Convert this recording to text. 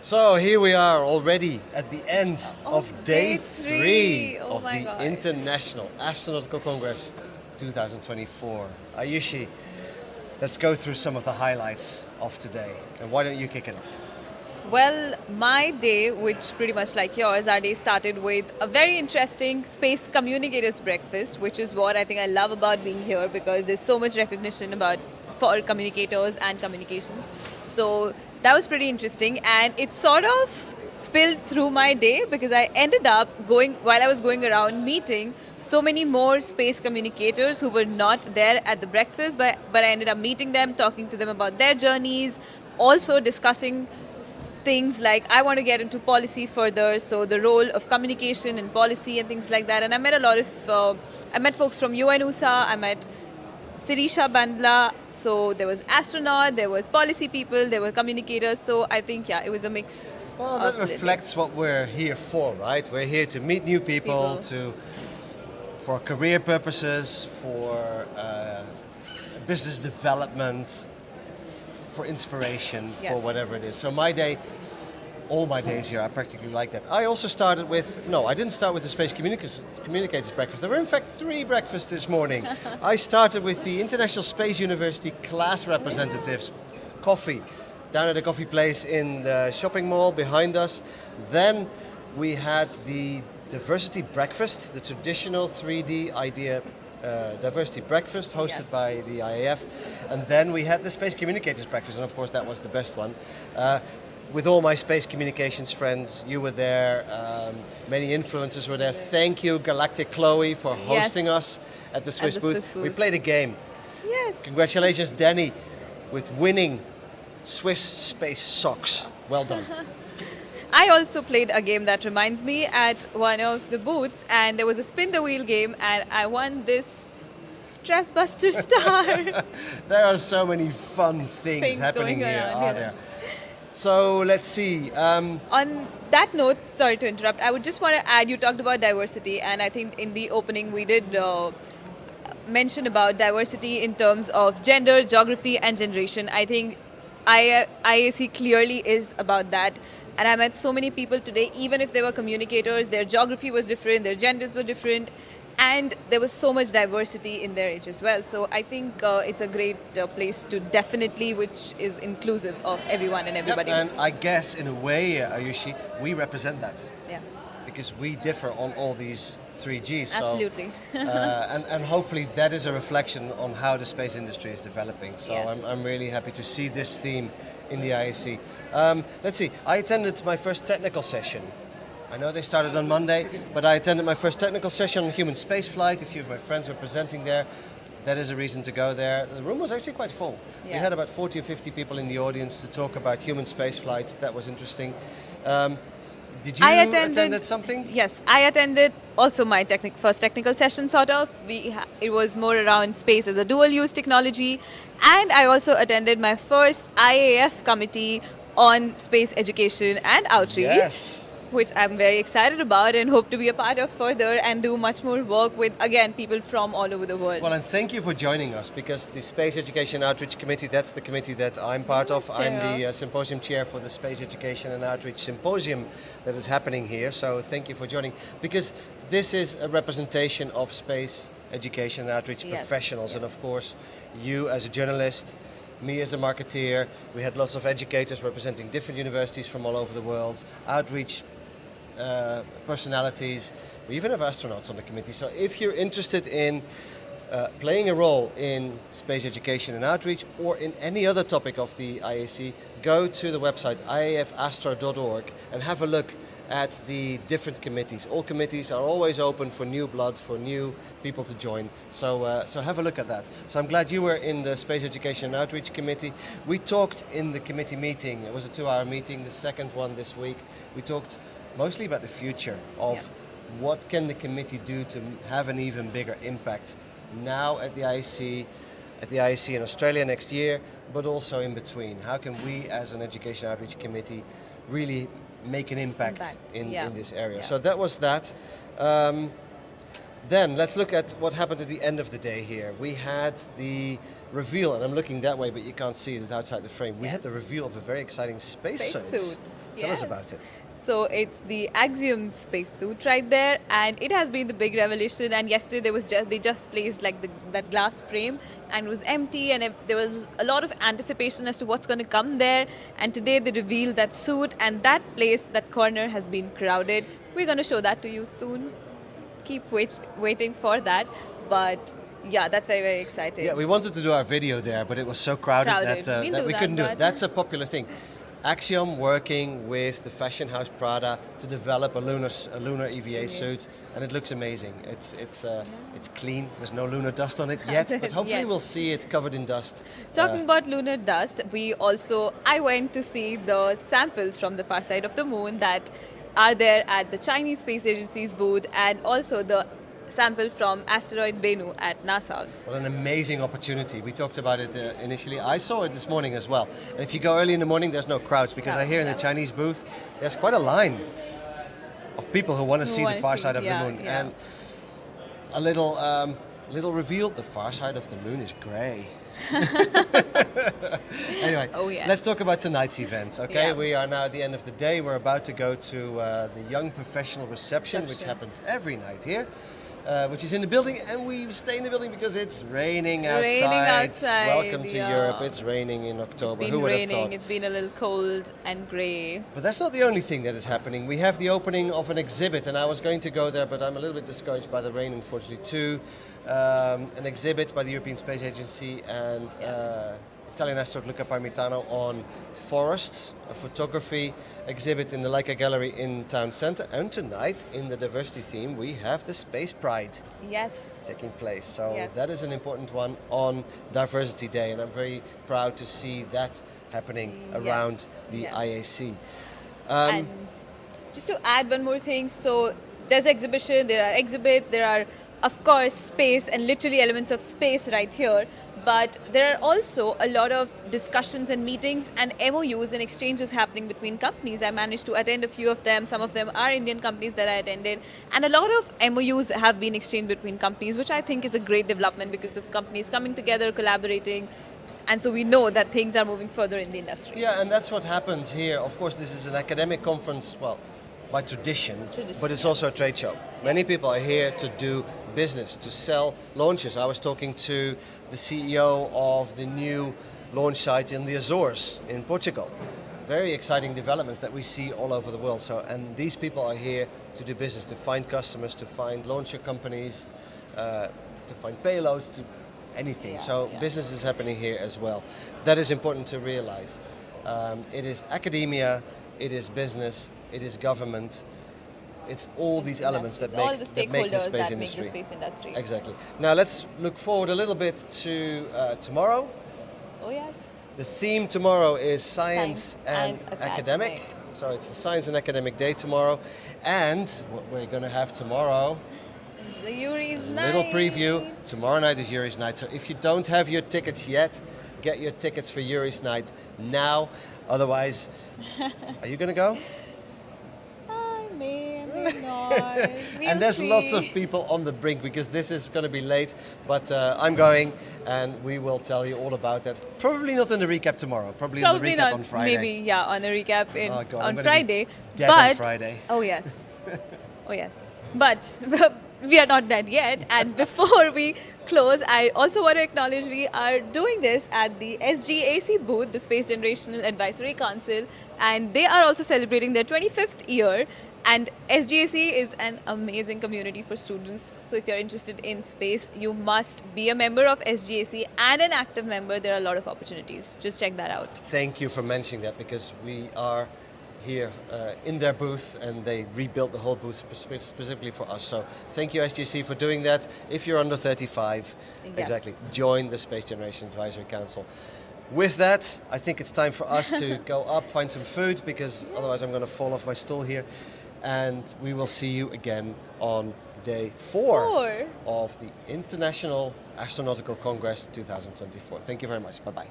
So here we are already at the end of day three. three Oh of my the God. International Astronautical Congress 2024. Ayushee, let's go through some of the highlights of today. And why don't you kick it off? Well, my day, which pretty much like yours, our day started with a very interesting space communicators breakfast, which is what I think I love about being here because there's so much recognition about for communicators and communications. So that was pretty interesting, and it sort of spilled through my day because I ended up going while I was going around meeting so many more space communicators who were not there at the breakfast, but I ended up meeting them, talking to them about their journeys, also discussing things like I want to get into policy further, so the role of communication and policy and things like that. And I met a lot of, I met folks from UNUSA, I met Sirisha Bandla, so there was astronaut, there was policy people, there were communicators, so I think, yeah, it was a mix. Well, that reflects what we're here for, right? We're here to meet new people. For career purposes, for business development, for inspiration, for Yes. whatever it is. So my day, all my days here are practically like that. I also started with, no, I didn't start with the Space Communicators breakfast. There were in fact 3 breakfasts this morning. I started with the International Space University class representatives, coffee, down at a coffee place in the shopping mall behind us. Then we had the diversity breakfast, the traditional 3D idea diversity breakfast hosted Yes. by the IAF, and then we had the Space Communicators breakfast, and of course that was the best one. With all my space communications friends, you were there, many influencers were there. Thank you, Galactic Chloe, for hosting Yes. us at the Swiss booth. Swiss booth. We played a game. Yes. Congratulations, Danny, with winning Swiss space socks. Well done. I also played a game that reminds me at one of the booths, and there was a spin the wheel game, and I won this Stress Buster star. There are so many fun things happening going here, around, are yeah. there? So let's see. On that note, sorry to interrupt, I would just want to add, you talked about diversity, and I think in the opening we did mention about diversity in terms of gender, geography, and generation. I think IAC clearly is about that. And I met so many people today, even if they were communicators, their geography was different, their genders were different, and there was so much diversity in their age as well. So I think it's a great place to definitely, which is inclusive of everyone and everybody. Yep, and I guess in a way, Ayushee, we represent that. Yeah, Because we differ on all these 3Gs. So, absolutely. and hopefully that is a reflection on how the space industry is developing. So Yes. I'm really happy to see this theme in the IAC. Let's see, I attended my first technical session. I know they started on Monday, but I attended my first technical session on human spaceflight. A few of my friends were presenting there. That is a reason to go there. The room was actually quite full. We Yeah. had about 40 or 50 people in the audience to talk about human spaceflight. That was interesting. Did you I attend something? Yes, I attended also my first technical session, sort of. It was more around space as a dual-use technology, and I also attended my first IAF committee on space education and outreach, Yes. which I'm very excited about and hope to be a part of further and do much more work with, again, people from all over the world. Well, and thank you for joining us, because the Space Education Outreach Committee, that's the committee that I'm part of. Yes, I'm Chair. the symposium chair for the Space Education and Outreach Symposium that is happening here. So thank you for joining, because this is a representation of space education and outreach Yes, professionals. yes. And of course, you as a journalist, me as a marketeer, we had lots of educators representing different universities from all over the world, outreach personalities. We even have astronauts on the committee. So if you're interested in playing a role in space education and outreach, or in any other topic of the IAC, go to the website iafastro.org and have a look at the different committees. All committees are always open for new blood, for new people to join. So have a look at that. So I'm glad you were in the Space Education and Outreach Committee. We talked in the committee meeting. It was a 2-hour meeting, the second one this week. We talked mostly about the future of what can the committee do to have an even bigger impact now at the IAC in Australia next year, but also in between. How can we as an Education Outreach Committee really make an impact in this area? Yeah. So that was that. Then let's look at what happened at the end of the day here. We had the reveal, and I'm looking that way, but you can't see it, it's outside the frame. We had Yes. the reveal of a very exciting spacesuit. Spacesuit. Tell us Yes. about it. So it's the Axiom spacesuit right there, and it has been the big revelation. And yesterday they just placed like that glass frame, and it was empty, and there was a lot of anticipation as to what's going to come there. And today they revealed that suit, and that place, that corner, has been crowded. We're going to show that to you soon. Keep waiting for that, but. Yeah, that's very, very exciting. Yeah, we wanted to do our video there, but it was so crowded, Crowded. that, We'll that do we that, couldn't do it. but- That's a popular thing. Axiom working with the fashion house Prada to develop a lunar EVA suit, and it looks amazing. It's clean. There's no lunar dust on it yet, but hopefully Yet. we'll see it covered in dust. Talking about lunar dust, I went to see the samples from the far side of the moon that are there at the Chinese Space Agency's booth, and also the sample from asteroid Bennu at NASA. What an amazing opportunity. We talked about it initially. I saw it this morning as well. And if you go early in the morning, there's no crowds, because I hear in the Chinese booth, there's quite a line of people who want to see the far side of the moon. Yeah. And a little reveal, the far side of the moon is grey. Anyway, Oh, yes. let's talk about tonight's event, okay? Yeah. We are now at the end of the day. We're about to go to the Young Professional Reception, which happens every night here. Which is in the building, and we stay in the building because it's raining outside. Raining outside, Welcome to yeah. Europe. It's raining in October. It's been Who would have raining, thought? it's been a little cold and grey. But that's not the only thing that is happening. We have the opening of an exhibit, and I was going to go there, but I'm a little bit discouraged by the rain, unfortunately, too. An exhibit by the European Space Agency and Italian astronaut Luca Parmitano on forests, a photography exhibit in the Leica Gallery in Town Centre. And tonight, in the diversity theme, we have the Space Pride Yes. taking place. So Yes. that is an important one on Diversity Day, and I'm very proud to see that happening around the Yes. IAC. And just to add one more thing, so there's exhibition, there are exhibits, there are of course space and literally elements of space right here, but there are also a lot of discussions and meetings and MOUs and exchanges happening between companies. I managed to attend a few of them. Some of them are Indian companies that I attended, and a lot of MOUs have been exchanged between companies, which I think is a great development because of companies coming together, collaborating, and so we know that things are moving further in the industry. Yeah, and that's what happens here. Of course, this is an academic conference, well, by tradition, but it's also a trade show. Many people are here to do business, to sell launches. I was talking to the CEO of the new launch site in the Azores in Portugal. Very exciting developments that we see all over the world. So, and these people are here to do business, to find customers, to find launcher companies, to find payloads, to anything. Yeah, So yeah. business is happening here as well. That is important to realize. It is academia, it is business, it is government. It's all these elements that It's make, all the that make the stakeholders space that make industry. the space industry. Exactly. Now let's look forward a little bit to tomorrow. Oh yes. The theme tomorrow is Science and and Academic. Academic. So it's the Science and Academic Day tomorrow. And what we're going to have tomorrow, The Yuri's night. little preview, tomorrow night is Yuri's night. So if you don't have your tickets yet, get your tickets for Yuri's night now. Otherwise, are you going to go? I may not. We'll And there's see. lots of people on the brink because this is going to be late. But I'm going, and we will tell you all about that. Probably not in the recap tomorrow. Probably in the recap not. on Friday. Maybe yeah, on a recap Oh, God, I'm on gonna be Friday. dead but on Friday. oh yes, oh yes. But we are not dead yet. And before we close, I also want to acknowledge we are doing this at the SGAC booth, the Space Generational Advisory Council, and they are also celebrating their 25th year. And SGAC is an amazing community for students. So if you're interested in space, you must be a member of SGAC and an active member. There are a lot of opportunities. Just check that out. Thank you for mentioning that because we are here in their booth and they rebuilt the whole booth specifically for us. So thank you SGC for doing that. If you're under 35, Yes. exactly, join the Space Generation Advisory Council. With that, I think it's time for us to go up, find some food because otherwise I'm going to fall off my stool here. And we will see you again on day 4 of the International Astronautical Congress 2024. Thank you very much. Bye-bye.